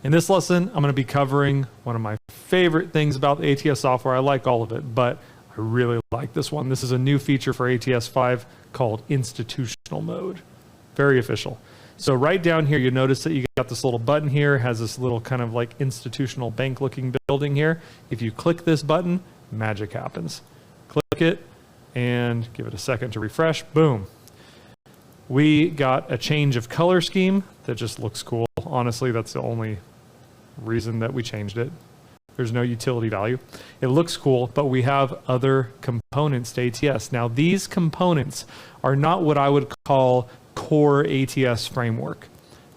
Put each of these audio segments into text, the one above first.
In this lesson, I'm going to be covering one of my favorite things about the ATS software. I like all of it, but I really like this one. This is a new feature for ATS 5 called institutional mode. Very official. So right down here, you notice that you got this little button here, has this little kind of like institutional bank looking building here. If you click this button, magic happens. Click it and give it a second to refresh. Boom. We got a change of color scheme that just looks cool. Honestly, that's the only reason that we changed it. There's no utility value. It looks cool, but we have other components to ATS. Now, these components are not what I would call core ATS framework.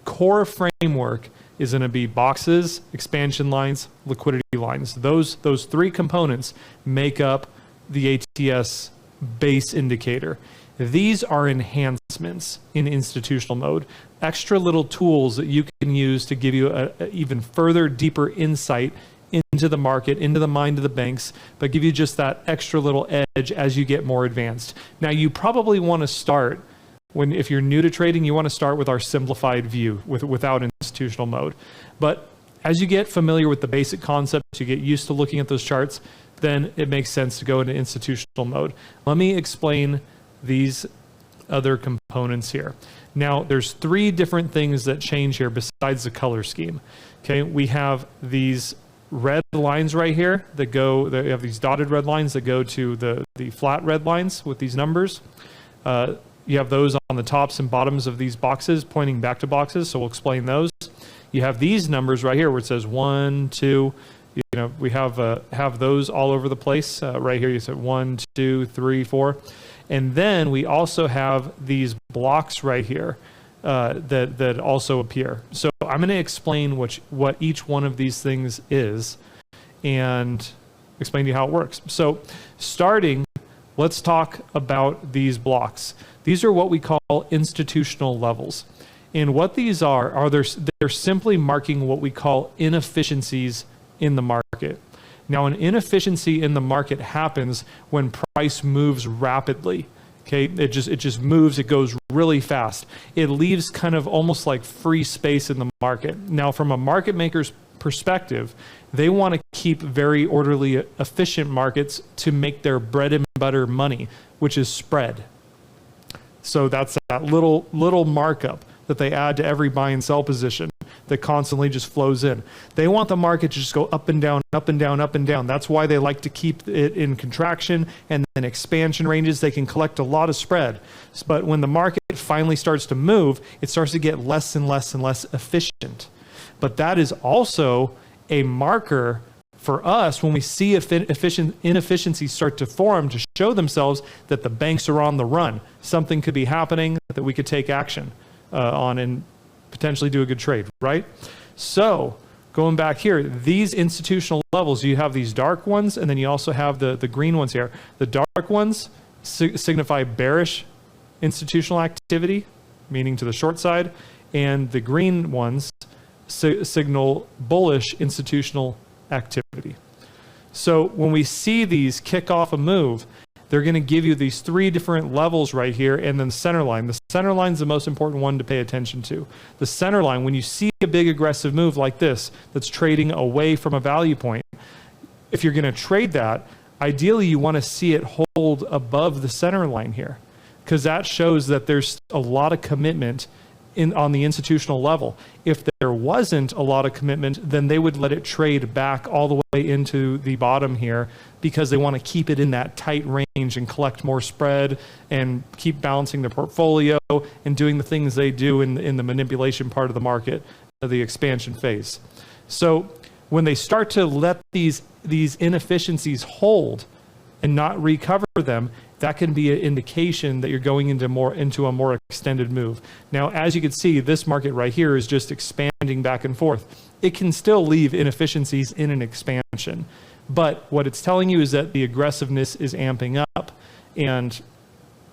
Core framework is going to be boxes, expansion lines, liquidity lines. Those three components make up the ATS base indicator. These are enhancements in institutional mode, extra little tools that you can use to give you a even further, deeper insight into the market, into the mind of the banks, but give you just that extra little edge as you get more advanced. Now, you probably want to start, if you're new to trading, you want to start with our simplified view without institutional mode. But as you get familiar with the basic concepts, you get used to looking at those charts, then it makes sense to go into institutional mode. Let me explain these other components here. Now, there's three different things that change here besides the color scheme. Okay, we have these red lines right here that have these dotted red lines that go to the flat red lines with these numbers. You have those on the tops and bottoms of these boxes pointing back to boxes, so we'll explain those. You have these numbers right here where it says 1, 2. You know, we have those all over the place. Right here you said 1, 2, 3, 4. And then we also have these blocks right here that also appear. So I'm going to explain what each one of these things is and explain to you how it works. So starting, let's talk about these blocks. These are what we call institutional levels. And what these are they're simply marking what we call inefficiencies in the market. Now, an inefficiency in the market happens when price moves rapidly. Okay, it just moves, it goes really fast. It leaves kind of almost like free space in the market. Now, from a market maker's perspective, they want to keep very orderly, efficient markets to make their bread and butter money, which is spread. So that's that little markup that they add to every buy and sell position that constantly just flows in. They want the market to just go up and down, up and down, up and down. That's why they like to keep it in contraction and then expansion ranges. They can collect a lot of spread. But when the market finally starts to move, it starts to get less and less and less efficient. But that is also a marker for us when we see inefficiencies start to form to show themselves that the banks are on the run. Something could be happening that we could take action on and potentially do a good trade, right? So going back here, these institutional levels, you have these dark ones, and then you also have the green ones here. The dark ones signify bearish institutional activity, meaning to the short side, and the green ones signal bullish institutional activity. So when we see these kick off a move, they're going to give you these three different levels right here, and then the center line. The center line is the most important one to pay attention to. The center line, when you see a big aggressive move like this that's trading away from a value point, if you're going to trade that, ideally you want to see it hold above the center line here, because that shows that there's a lot of commitment on the institutional level. If there wasn't a lot of commitment, then they would let it trade back all the way into the bottom here because they want to keep it in that tight range and collect more spread and keep balancing their portfolio and doing the things they do in the manipulation part of the market, the expansion phase. So when they start to let these inefficiencies hold and not recover them, that can be an indication that you're going into a more extended move. Now, as you can see, this market right here is just expanding back and forth. It can still leave inefficiencies in an expansion, but what it's telling you is that the aggressiveness is amping up, and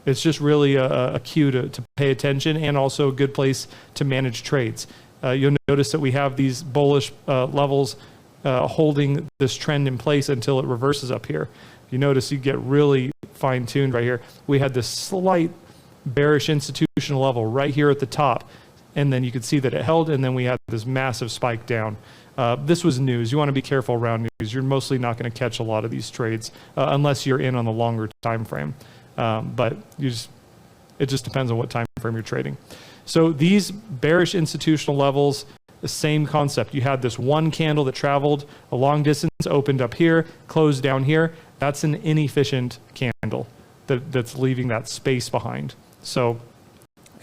it's just really a cue to pay attention and also a good place to manage trades. You'll notice that we have these bullish levels holding this trend in place until it reverses up here. You notice you get really fine-tuned right here. We had this slight bearish institutional level right here at the top, and then you could see that it held, and then we had this massive spike down. This was news. You want to be careful around news. You're mostly not going to catch a lot of these trades unless you're in on the longer time frame. But it just depends on what time frame you're trading. So these bearish institutional levels, the same concept. You had this one candle that traveled a long distance, opened up here, closed down here. That's an inefficient candle that's leaving that space behind. So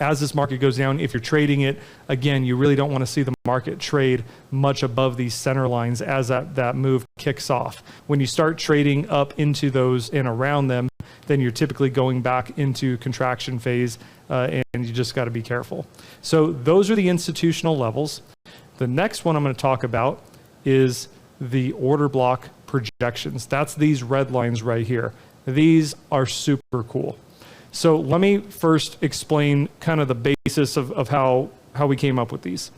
as this market goes down, if you're trading it, again, you really don't want to see the market trade much above these center lines as that move kicks off. When you start trading up into those and around them, then you're typically going back into contraction phase, and you just got to be careful. So those are the institutional levels. The next one I'm going to talk about is the order block projections. That's these red lines right here. These are super cool. So let me first explain kind of the basis of how we came up with these.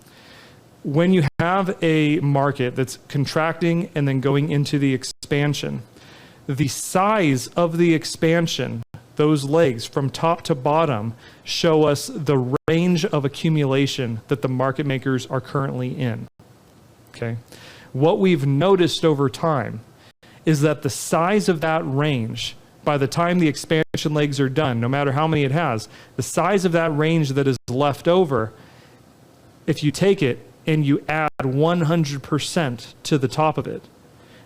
When you have a market that's contracting and then going into the expansion, the size of the expansion, those legs from top to bottom, show us the range of accumulation that the market makers are currently in. Okay. What we've noticed over time is that the size of that range, by the time the expansion legs are done, no matter how many it has, the size of that range that is left over, if you take it and you add 100% to the top of it,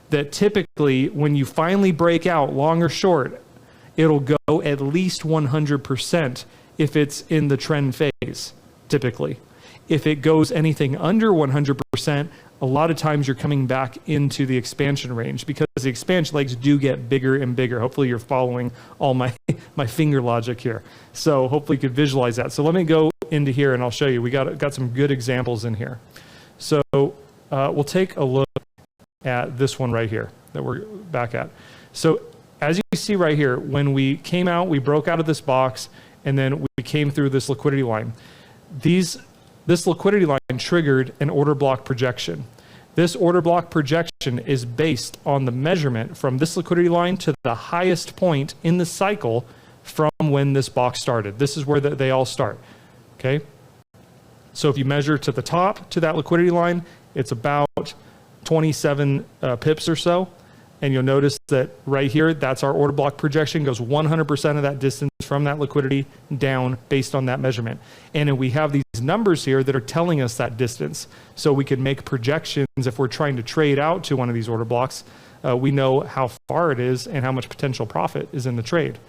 that typically when you finally break out long or short, it'll go at least 100% if it's in the trend phase, typically. If it goes anything under 100%, a lot of times you're coming back into the expansion range because the expansion legs do get bigger and bigger. Hopefully you're following all my finger logic here. So hopefully you could visualize that. So let me go into here and I'll show you. We got some good examples in here. So we'll take a look at this one right here that we're back at. So as you see right here, when we came out, we broke out of this box and then we came through this liquidity line. This liquidity line triggered an order block projection. This order block projection is based on the measurement from this liquidity line to the highest point in the cycle from when this box started. This is where they all start, okay? So if you measure to the top to that liquidity line, it's about 27 pips or so. And you'll notice that right here, that's our order block projection, goes 100% of that distance from that liquidity down based on that measurement. And we have these numbers here that are telling us that distance. So we can make projections if we're trying to trade out to one of these order blocks. We know how far it is and how much potential profit is in the trade.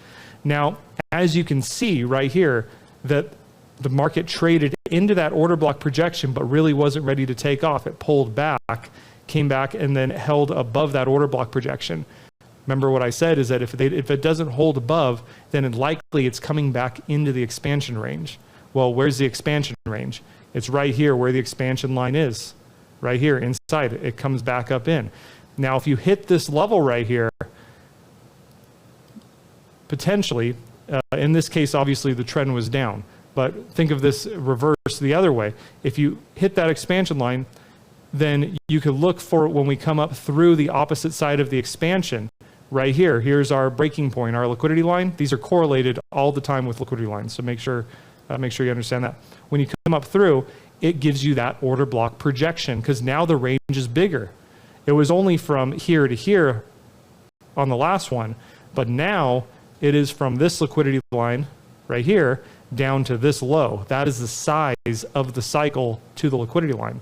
Now, as you can see right here, that the market traded into that order block projection, but really wasn't ready to take off. It pulled back, came back, and then held above that order block projection. Remember what I said is that if it doesn't hold above, then likely it's coming back into the expansion range. Well, where's the expansion range? It's right here where the expansion line is. Right here inside it. It comes back up in. Now, if you hit this level right here, potentially, in this case, obviously the trend was down. But think of this reverse the other way. If you hit that expansion line, then you could look for when we come up through the opposite side of the expansion right here. Here's our breaking point, our liquidity line. These are correlated all the time with liquidity lines. So make sure you understand that. When you come up through, it gives you that order block projection because now the range is bigger. It was only from here to here on the last one, but now it is from this liquidity line right here down to this low. That is the size of the cycle to the liquidity line.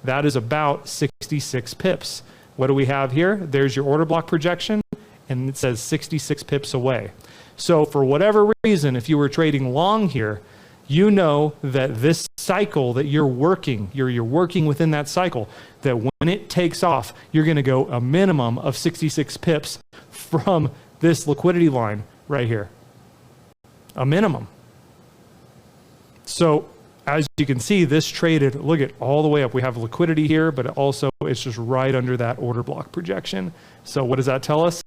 That is about 66 pips. What do we have here? There's your order block projection, and it says 66 pips away. So for whatever reason, if you were trading long here, you know that this cycle that you're working within that cycle, that when it takes off, you're going to go a minimum of 66 pips from this liquidity line right here. A minimum. So as you can see, this traded, look at all the way up. We have liquidity here, but also it's just right under that order block projection. So what does that tell us?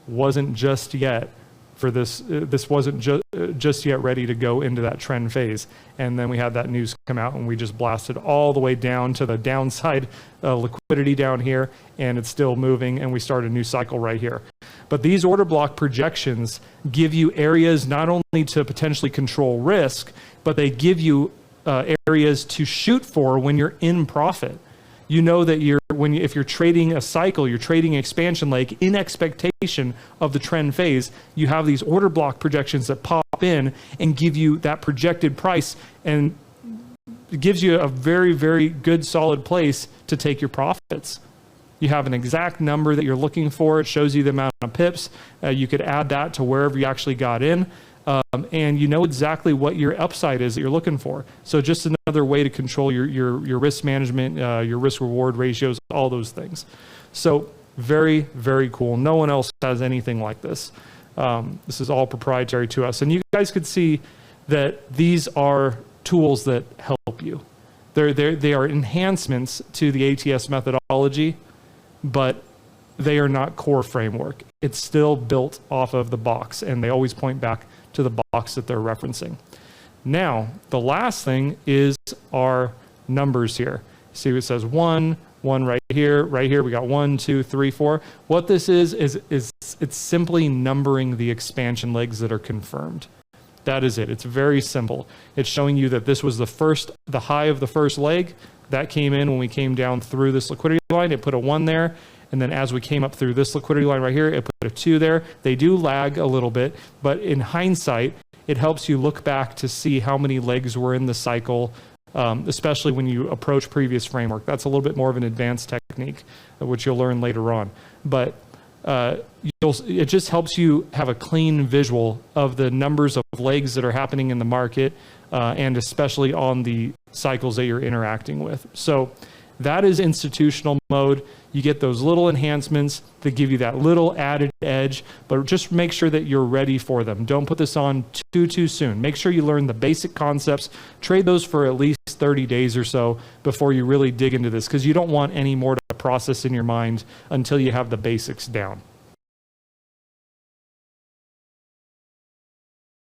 Wasn't just yet for this. This wasn't just yet ready to go into that trend phase. And then we had that news come out and we just blasted all the way down to the downside liquidity down here, and it's still moving, and we start a new cycle right here. But these order block projections give you areas not only to potentially control risk, but they give you areas to shoot for when you're in profit. You know that if you're trading a cycle, you're trading an expansion leg in expectation of the trend phase, you have these order block projections that pop in and give you that projected price, and it gives you a very, very good solid place to take your profits. You have an exact number that you're looking for. It shows you the amount of pips. You could add that to wherever you actually got in. And you know exactly what your upside is that you're looking for. So just another way to control your risk management, your risk reward ratios, all those things. So very, very cool. No one else has anything like this. This is all proprietary to us. And you guys could see that these are tools that help you. They are enhancements to the ATS methodology, but they are not core framework. It's still built off of the box, and they always point back to the box that they're referencing. Now, the last thing is our numbers here. See, it says one right here, we got 1, 2, 3, 4. What this is it's simply numbering the expansion legs that are confirmed. That is it. It's very simple. It's showing you that this was the high of the first leg. That came in when we came down through this liquidity line. It put a 1 there. And then as we came up through this liquidity line right here, it put a 2 there. They do lag a little bit, but in hindsight, it helps you look back to see how many legs were in the cycle, especially when you approach previous framework. That's a little bit more of an advanced technique, which you'll learn later on. But it just helps you have a clean visual of the numbers of legs that are happening in the market, and especially on the cycles that you're interacting with. So that is institutional mode. You get those little enhancements that give you that little added edge, but just make sure that you're ready for them. Don't put this on too soon. Make sure you learn the basic concepts. Trade those for at least 30 days or so before you really dig into this, because you don't want any more to process in your mind until you have the basics down.